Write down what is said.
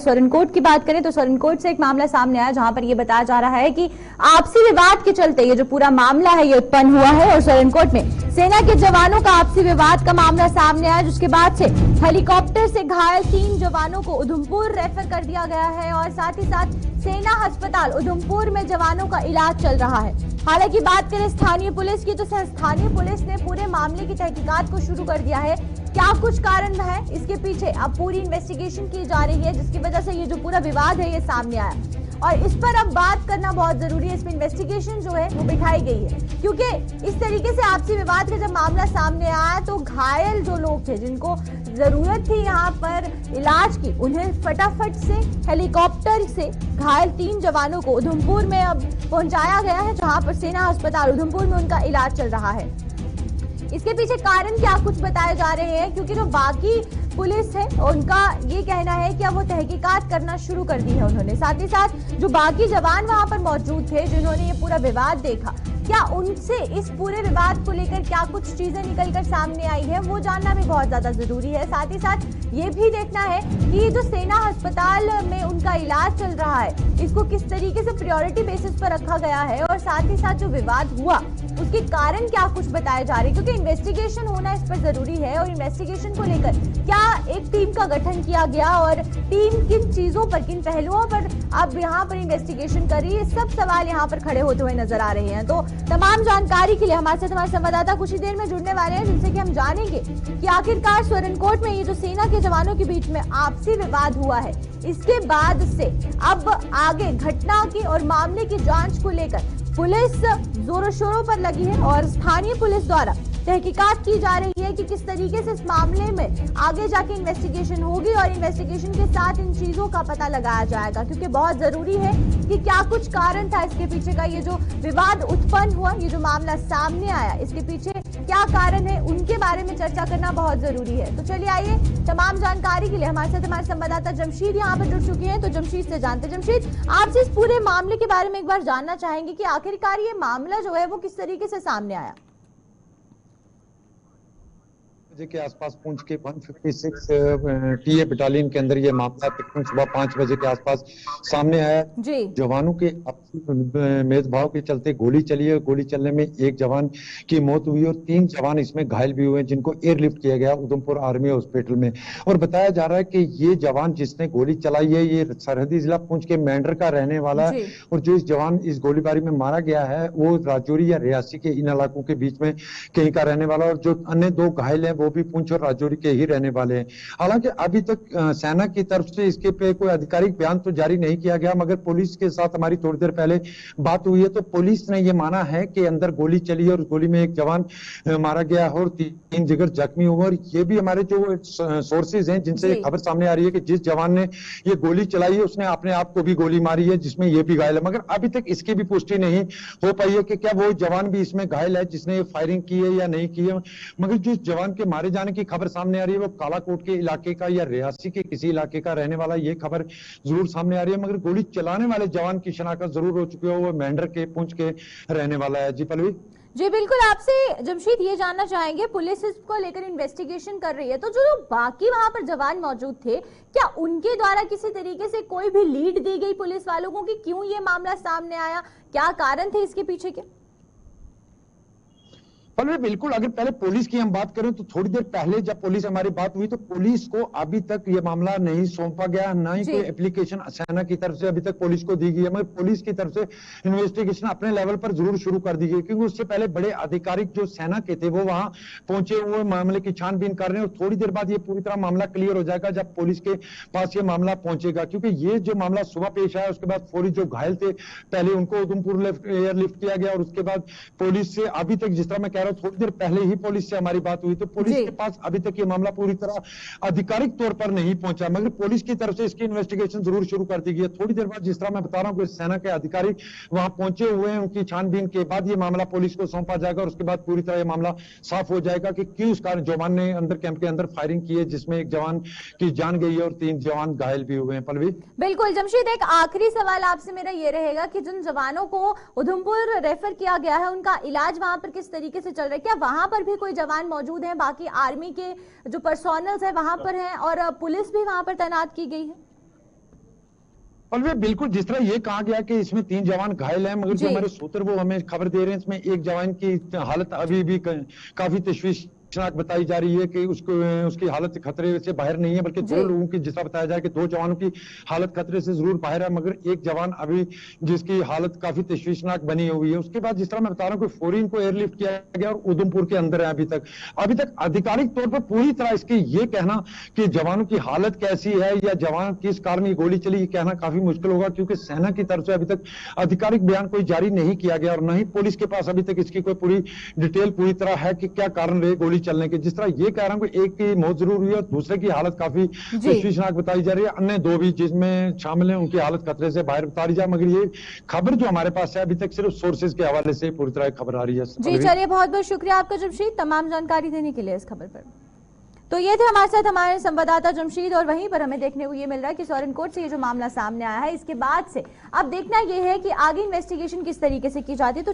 सोरनकोट की बात करें तो सोरनकोट से एक मामला सामने आया जहां पर यह बताया जा रहा है कि आपसी विवाद के चलते ये जो पूरा मामला है ये उत्पन्न हुआ है और सोरनकोट में सेना के जवानों का आपसी विवाद का मामला सामने आया, जिसके बाद से हेलीकॉप्टर से घायल 3 जवानों को उधमपुर रेफर कर दिया गया है और साथ ही साथ सेना अस्पताल उधमपुर में जवानों का इलाज चल रहा है। हालांकि बात करें स्थानीय पुलिस की तो स्थानीय पुलिस ने पूरे मामले की तहकीकात को शुरू कर दिया है। क्या कुछ कारण है इसके पीछे, अब पूरी इन्वेस्टिगेशन की जा रही है, जिसकी वजह से ये जो पूरा विवाद है ये सामने आया और इस पर अब बात करना बहुत जरूरी है। इसमें इन्वेस्टिगेशन जो है वो बिठाई गई है क्योंकि इस तरीके से आपसी विवाद का जब मामला सामने आया तो घायल जो लोग थे जिनको जरूरत थी यहाँ पर इलाज की, उन्हें फटाफट से हेलीकॉप्टर से घायल 3 जवानों को उधमपुर में अब पहुंचाया गया है, जहां पर सेना अस्पताल उधमपुर में उनका इलाज चल रहा है। इसके पीछे कारण क्या कुछ बताए जा रहे हैं, क्योंकि जो बाकी पुलिस है उनका ये कहना है कि अब वो तहकीकात करना शुरू कर दी है उन्होंने। साथ ही साथ जो बाकी जवान वहां पर मौजूद थे जिन्होंने ये पूरा विवाद देखा, क्या उनसे इस पूरे विवाद को लेकर क्या कुछ चीजें निकलकर सामने आई है वो जानना भी बहुत ज्यादा जरूरी है। साथ ही साथ ये भी देखना है कि जो सेना अस्पताल में उनका इलाज चल रहा है इसको किस तरीके से प्रायोरिटी बेसिस पर रखा गया है और साथ ही साथ जो विवाद हुआ उसके कारण क्या कुछ बताए जा रहे हैं, क्योंकि इन्वेस्टिगेशन होना इस पर जरूरी है। और इन्वेस्टिगेशन को लेकर क्या एक टीम का गठन किया गया और टीम किन चीजों पर, किन पहलुओं पर अब यहाँ पर इन्वेस्टिगेशन कर रही है, सब सवाल यहाँ पर खड़े होते हुए नजर आ रहे हैं। तो तमाम जानकारी के लिए हमारे साथ हमारे संवाददाता कुछ ही देर में जुड़ने वाले हैं, जिनसे कि हम जानेंगे कि आखिरकार सोरनकोट में ये जो सेना के जवानों के बीच में आपसी विवाद हुआ है इसके बाद से अब आगे घटना की और मामले की जांच को लेकर पुलिस जोरों शोरों पर लगी है और स्थानीय पुलिस द्वारा तहकीकात की जा रही है कि किस तरीके से इस मामले में आगे जाके इन्वेस्टिगेशन होगी और इन्वेस्टिगेशन के साथ इन चीजों का पता लगाया जाएगा, क्योंकि बहुत जरूरी है कि क्या कुछ कारण था इसके पीछे का, ये जो विवाद उत्पन्न हुआ, ये जो मामला सामने आया, इसके पीछे क्या कारण है उनके बारे में चर्चा करना बहुत जरूरी है। तो चलिए आइए, तमाम जानकारी के लिए हमारे साथ हमारे संवाददाता जमशीद यहाँ पर जुड़ चुके हैं। तो जमशीद से जानते, जमशीद आपसे इस पूरे मामले के बारे में एक बार जानना चाहेंगे कि आखिरकार ये मामला जो है वो किस तरीके से सामने आया। के आसपास पुंछ के 156 टीए बटालियन के अंदर ये मामला तकरीबन सुबह 5 बजे के आसपास सामने आया। जवानों के मेदभाव के चलते गोली चली है। गोली चलने में एक जवान की मौत हुई और 3 जवान इसमें घायल भी हुए, जिनको एयरलिफ्ट किया गया उधमपुर आर्मी हॉस्पिटल में। और बताया जा रहा है कि ये जवान जिसने गोली चलाई है ये सरहदी जिला पुंछ के मेंढर का रहने वाला है और जो इस जवान इस गोलीबारी में मारा गया है वो राजौरी या रियासी के इन इलाकों के बीच में कहीं का रहने वाला, और जो अन्य 2 घायल है वो भी पुंछ और राजौरी के ही रहने वाले हैं। हालांकि अभी तक सेना की तरफ से इसके पे कोई आधिकारिक बयान तो जारी नहीं किया गया, मगर पुलिस के साथ हमारी थोड़ी देर पहले बात हुई है तो पुलिस ने यह माना है कि अंदर गोली चली है और गोली में एक जवान मारा गया और 3 जिगर जख्मी हुए। और ये भी हमारे जो सोर्सेज हैं जिनसे खबर सामने आ रही है कि जिस जवान ने ये गोली चलाई है उसने अपने आप को भी गोली मारी है, जिसमें ये भी घायल है, मगर अभी तक इसकी भी पुष्टि नहीं हो पाई है कि क्या वो जवान भी इसमें घायल है जिसने फायरिंग की है या नहीं की है। मगर जिस जवान के मारे जाने की खबर सामने आ रही है वो कालाकोट के इलाके का या रियासी के किसी इलाके का रहने वाला, ये खबर जरूर सामने आ रही है, मगर गोली चलाने वाले जवान की शनाख्त जरूर हो चुकी है, वो मेंढर के पुंछ के रहने वाला है। जी पल्लवी। जी बिल्कुल, आपसे जमशीद ये जानना चाहेंगे, पुलिस इसको लेकर इन्वेस्टिगेशन कर रही है तो जो बाकी वहां पर जवान मौजूद थे क्या उनके द्वारा किसी तरीके से कोई भी लीड दी गई पुलिस वालों को कि क्यों ये मामला सामने आया, क्या कारण थे इसके पीछे के? बिल्कुल, अगर पहले पुलिस की हम बात करें तो थोड़ी देर पहले जब पुलिस हमारी बात हुई तो पुलिस को अभी तक ये मामला नहीं सौंपा गया, ना ही कोई एप्लीकेशन सेना की तरफ से अभी तक पुलिस को दी गई है, मगर पुलिस की तरफ से इन्वेस्टिगेशन अपने लेवल पर जरूर शुरू कर दी गई, क्योंकि उससे पहले बड़े अधिकारिक जो सेना के थे वो वहां पहुंचे हुए मामले की छानबीन कर रहे हैं और थोड़ी देर बाद ये पूरी तरह मामला क्लियर हो जाएगा जब पुलिस के पास ये मामला पहुंचेगा। क्योंकि ये जो मामला सुबह पेश आया उसके बाद फौरी जो घायल थे पहले उनको उधमपुर एयरलिफ्ट किया गया और उसके बाद पुलिस से अभी तक, जिस तरह मैं कह रहा हूँ थोड़ी देर पहले ही पुलिस से हमारी बात हुई तो पुलिस के पास अभी तक ये मामला पूरी तरह आधिकारिक तौर पर नहीं पहुंचा, मगर पुलिस की तरफ से इसकी इन्वेस्टिगेशन जरूर शुरू कर दी गई है। थोड़ी देर बाद जिस तरह मैं बता रहा हूं कि सेना के अधिकारी वहां पहुंचे हुए हैं, उनकी छानबीन के बाद ये मामला पुलिस को सौंपा जाएगा और उसके बाद पूरी तरह ये मामला साफ हो जाएगा कि क्यों इस कारण जवान ने अंदर कैंप के अंदर फायरिंग की है, जिसमें एक जवान की जान गई है और 3 जवान घायल भी हुए हैं। पल्लवी। बिल्कुल जमशीद, एक आखिरी सवाल आपसे मेरा ये रहेगा कि जिन जवानों को उधमपुर रेफर किया गया है उनका इलाज वहां पर किस तरीके से चल रहा है, क्या वहां पर भी कोई जवान मौजूद हैं, बाकी आर्मी के जो पर्सोनल्स है वहां पर हैं और पुलिस भी वहां पर तैनात की गई है? और वे बिल्कुल जिस तरह ये कहा गया कि इसमें 3 जवान घायल हैं, मगर जो हमारे सूत्र वो हमें खबर दे रहे हैं इसमें एक जवान की हालत अभी भी काफी तशवीशनाक बताई जा रही है कि उसकी हालत खतरे से बाहर नहीं है, बल्कि 2 लोगों की जिसका बताया जाए कि 2 जवानों की हालत खतरे से जरूर बाहर है, मगर एक जवान अभी जिसकी हालत काफी तशवीशनाक बनी हुई है। उसके बाद जिस तरह मैं बता रहा हूँ कि फौरी इनको एयरलिफ्ट किया गया और उधमपुर के अंदर है। अभी तक आधिकारिक तौर पर पूरी तरह इसकी ये कहना कि जवानों की हालत कैसी है या जवान किस कारण ये गोली चली, ये कहना काफी मुश्किल होगा, क्योंकि सेना की तरफ से अभी तक आधिकारिक बयान कोई जारी नहीं किया गया और न ही पुलिस के पास अभी तक इसकी कोई पूरी डिटेल पूरी तरह है कि क्या कारण रहे गोली चलने के। जिस तरह ये कह रहा हूं कि एक की मौत जरूर हुई है और दूसरे की हालत काफी तशवीशनाक बताई जा रही है, अन्य 2 भी जिसमें शामिल है उनकी हालत खतरे से बाहर बता रही जाए, मगर ये खबर जो हमारे पास है अभी तक सिर्फ सोर्सेज के हवाले से पूरी तरह खबर आ रही है। जी चलिए, बहुत बहुत शुक्रिया आपका जमशीद तमाम जानकारी देने के लिए इस खबर पर। तो ये थे हमारे साथ हमारे संवाददाता जमशीद, और वहीं पर हमें देखने को ये मिल रहा है कि सोरनकोट से ये जो मामला सामने आया है इसके बाद से अब देखना ये है कि आगे इन्वेस्टिगेशन किस तरीके से की जाती है। तो